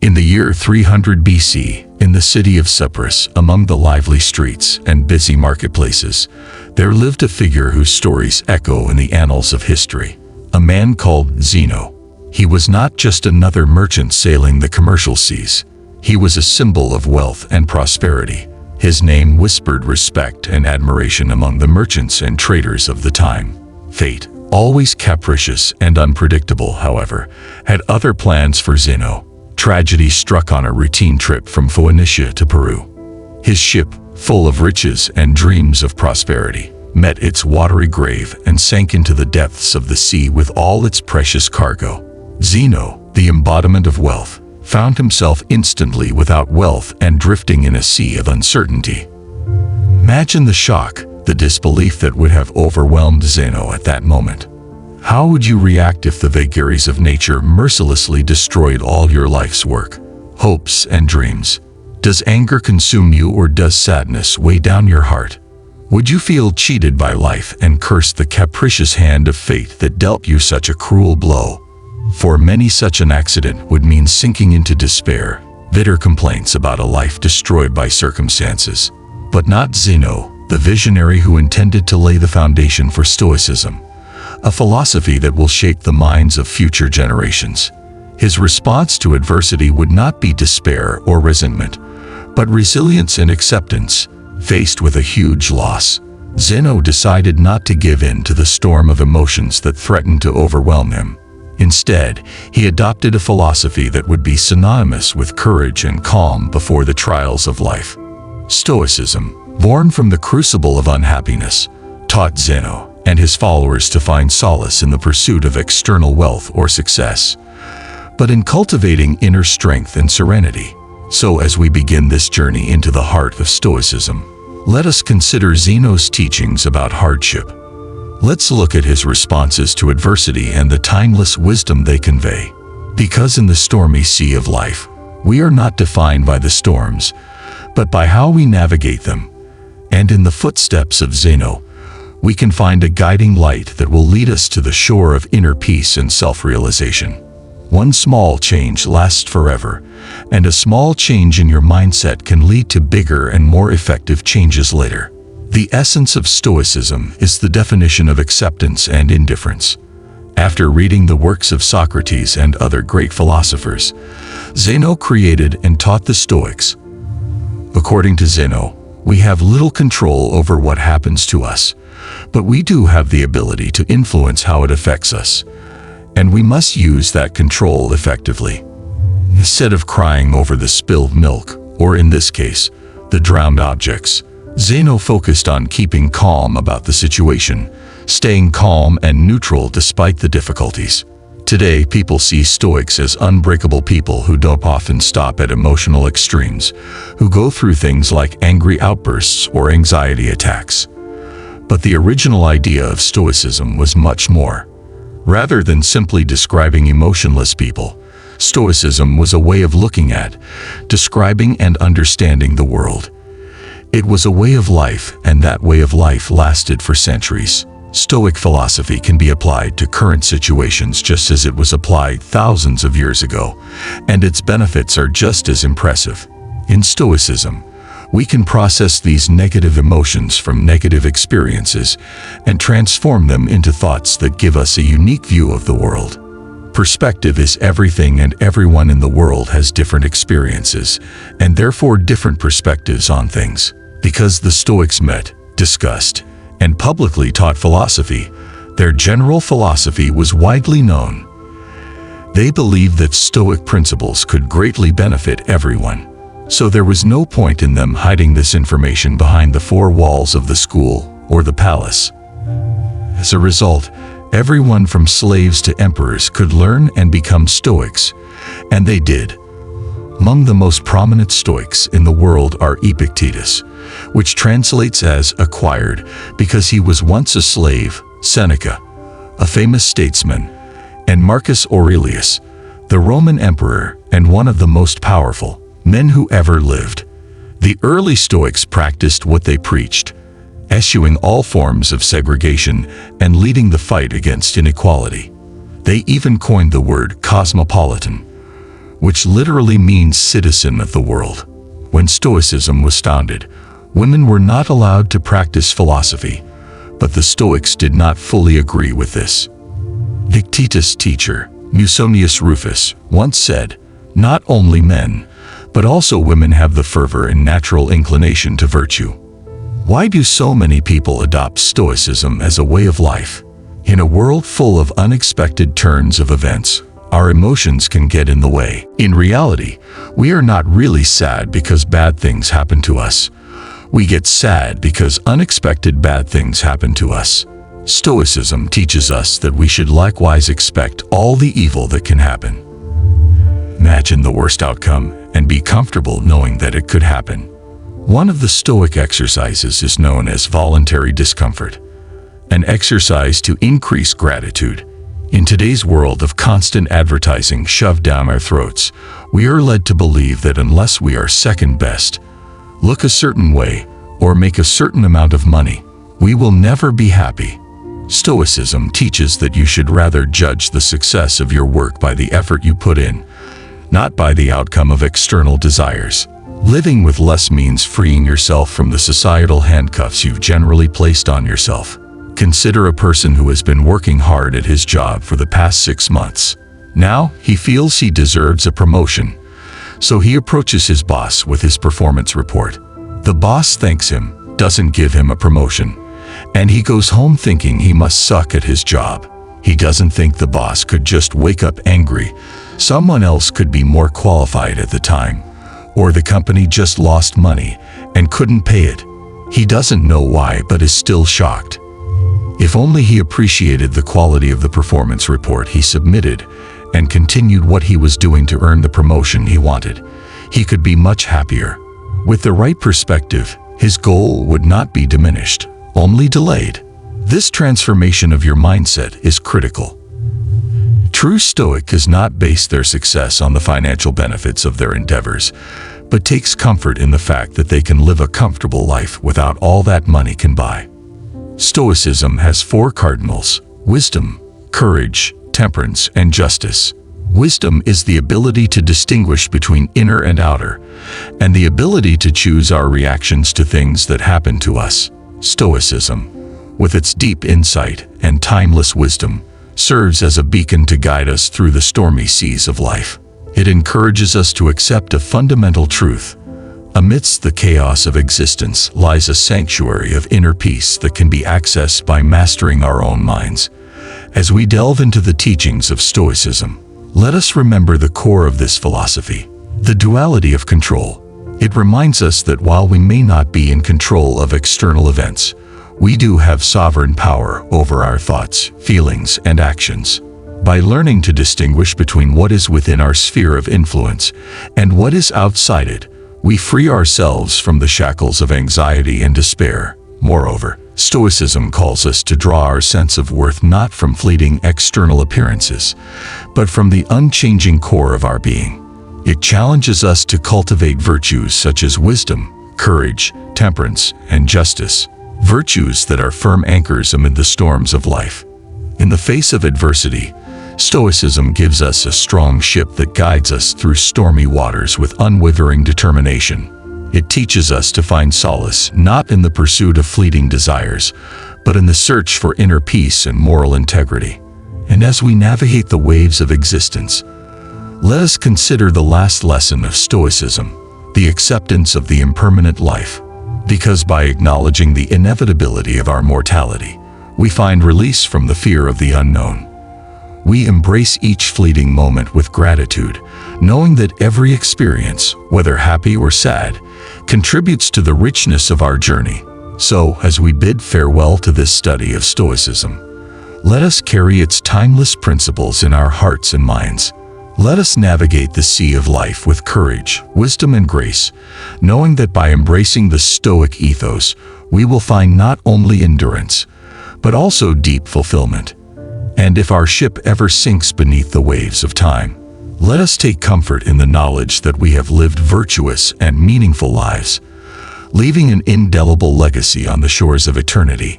In the year 300 BC, in the city of Cyprus, among the lively streets and busy marketplaces, there lived a figure whose stories echo in the annals of history, a man called Zeno. He was not just another merchant sailing the commercial seas. He was a symbol of wealth and prosperity. His name whispered respect and admiration among the merchants and traders of the time. Fate, always capricious and unpredictable, however, had other plans for Zeno. Tragedy struck on a routine trip from Phoenicia to Peru. His ship, full of riches and dreams of prosperity, met its watery grave and sank into the depths of the sea with all its precious cargo. Zeno, the embodiment of wealth, found himself instantly without wealth and drifting in a sea of uncertainty. Imagine the shock, the disbelief that would have overwhelmed Zeno at that moment. How would you react if the vagaries of nature mercilessly destroyed all your life's work, hopes, and dreams? Does anger consume you, or does sadness weigh down your heart? Would you feel cheated by life and curse the capricious hand of fate that dealt you such a cruel blow? For many, such an accident would mean sinking into despair, bitter complaints about a life destroyed by circumstances. But not Zeno, the visionary who intended to lay the foundation for Stoicism, a philosophy that will shape the minds of future generations. His response to adversity would not be despair or resentment, but resilience and acceptance. Faced with a huge loss, Zeno decided not to give in to the storm of emotions that threatened to overwhelm him. Instead, he adopted a philosophy that would be synonymous with courage and calm before the trials of life. Stoicism, born from the crucible of unhappiness, taught Zeno and his followers to find solace in the pursuit of external wealth or success, but in cultivating inner strength and serenity. So as we begin this journey into the heart of Stoicism, let us consider Zeno's teachings about hardship. Let's look at his responses to adversity and the timeless wisdom they convey. Because in the stormy sea of life, we are not defined by the storms, but by how we navigate them. And in the footsteps of Zeno, we can find a guiding light that will lead us to the shore of inner peace and self-realization. One small change lasts forever, and a small change in your mindset can lead to bigger and more effective changes later. The essence of Stoicism is the definition of acceptance and indifference. After reading the works of Socrates and other great philosophers, Zeno created and taught the Stoics. According to Zeno, we have little control over what happens to us, but we do have the ability to influence how it affects us, and we must use that control effectively. Instead of crying over the spilled milk, or in this case, the drowned objects, Zeno focused on keeping calm about the situation, staying calm and neutral despite the difficulties. Today, people see Stoics as unbreakable people who don't often stop at emotional extremes, who go through things like angry outbursts or anxiety attacks. But the original idea of Stoicism was much more. Rather than simply describing emotionless people, Stoicism was a way of looking at, describing, and understanding the world. It was a way of life, and that way of life lasted for centuries. Stoic philosophy can be applied to current situations just as it was applied thousands of years ago, and its benefits are just as impressive. In Stoicism, we can process these negative emotions from negative experiences and transform them into thoughts that give us a unique view of the world. Perspective is everything, and everyone in the world has different experiences and therefore different perspectives on things. Because the Stoics met, discussed, and publicly taught philosophy, their general philosophy was widely known. They believed that Stoic principles could greatly benefit everyone. So there was no point in them hiding this information behind the four walls of the school or the palace. As a result, everyone from slaves to emperors could learn and become Stoics, and they did. Among the most prominent Stoics in the world are Epictetus, which translates as acquired because he was once a slave, Seneca, a famous statesman, and Marcus Aurelius, the Roman emperor and one of the most powerful men who ever lived. The early Stoics practiced what they preached, eschewing all forms of segregation and leading the fight against inequality. They even coined the word cosmopolitan, which literally means citizen of the world. When Stoicism was founded, women were not allowed to practice philosophy, but the Stoics did not fully agree with this. Epictetus' teacher, Musonius Rufus, once said, "Not only men, but also women have the fervor and natural inclination to virtue." Why do so many people adopt Stoicism as a way of life? In a world full of unexpected turns of events, our emotions can get in the way. In reality, we are not really sad because bad things happen to us. We get sad because unexpected bad things happen to us. Stoicism teaches us that we should likewise expect all the evil that can happen. Imagine the worst outcome and be comfortable knowing that it could happen. One of the Stoic exercises is known as voluntary discomfort, an exercise to increase gratitude. In today's world of constant advertising shoved down our throats, we are led to believe that unless we are second best, look a certain way, or make a certain amount of money, we will never be happy. Stoicism teaches that you should rather judge the success of your work by the effort you put in, not by the outcome of external desires. Living with less means freeing yourself from the societal handcuffs you've generally placed on yourself. Consider a person who has been working hard at his job for the past 6 months. Now, he feels he deserves a promotion, so he approaches his boss with his performance report. The boss thanks him, doesn't give him a promotion, and he goes home thinking he must suck at his job. He doesn't think the boss could just wake up angry. Someone else could be more qualified at the time, or the company just lost money and couldn't pay it. He doesn't know why but is still shocked. If only he appreciated the quality of the performance report he submitted and continued what he was doing to earn the promotion he wanted, he could be much happier. With the right perspective, his goal would not be diminished, only delayed. This transformation of your mindset is critical. True Stoic does not base their success on the financial benefits of their endeavors, but takes comfort in the fact that they can live a comfortable life without all that money can buy. Stoicism has 4 cardinals: wisdom, courage, temperance, and justice. Wisdom is the ability to distinguish between inner and outer, and the ability to choose our reactions to things that happen to us. Stoicism, with its deep insight and timeless wisdom, serves as a beacon to guide us through the stormy seas of life. It encourages us to accept a fundamental truth. Amidst the chaos of existence lies a sanctuary of inner peace that can be accessed by mastering our own minds. As we delve into the teachings of Stoicism, let us remember the core of this philosophy, the duality of control. It reminds us that while we may not be in control of external events, we do have sovereign power over our thoughts, feelings, and actions. By learning to distinguish between what is within our sphere of influence and what is outside it, we free ourselves from the shackles of anxiety and despair. Moreover, Stoicism calls us to draw our sense of worth not from fleeting external appearances, but from the unchanging core of our being. It challenges us to cultivate virtues such as wisdom, courage, temperance, and justice, virtues that are firm anchors amid the storms of life. In the face of adversity, Stoicism gives us a strong ship that guides us through stormy waters with unwavering determination. It teaches us to find solace not in the pursuit of fleeting desires, but in the search for inner peace and moral integrity. And as we navigate the waves of existence, let us consider the last lesson of Stoicism, the acceptance of the impermanent life. Because by acknowledging the inevitability of our mortality, we find release from the fear of the unknown. We embrace each fleeting moment with gratitude, knowing that every experience, whether happy or sad, contributes to the richness of our journey. So, as we bid farewell to this study of Stoicism, let us carry its timeless principles in our hearts and minds. Let us navigate the sea of life with courage, wisdom, and grace, knowing that by embracing the Stoic ethos, we will find not only endurance, but also deep fulfillment. And if our ship ever sinks beneath the waves of time, let us take comfort in the knowledge that we have lived virtuous and meaningful lives, leaving an indelible legacy on the shores of eternity.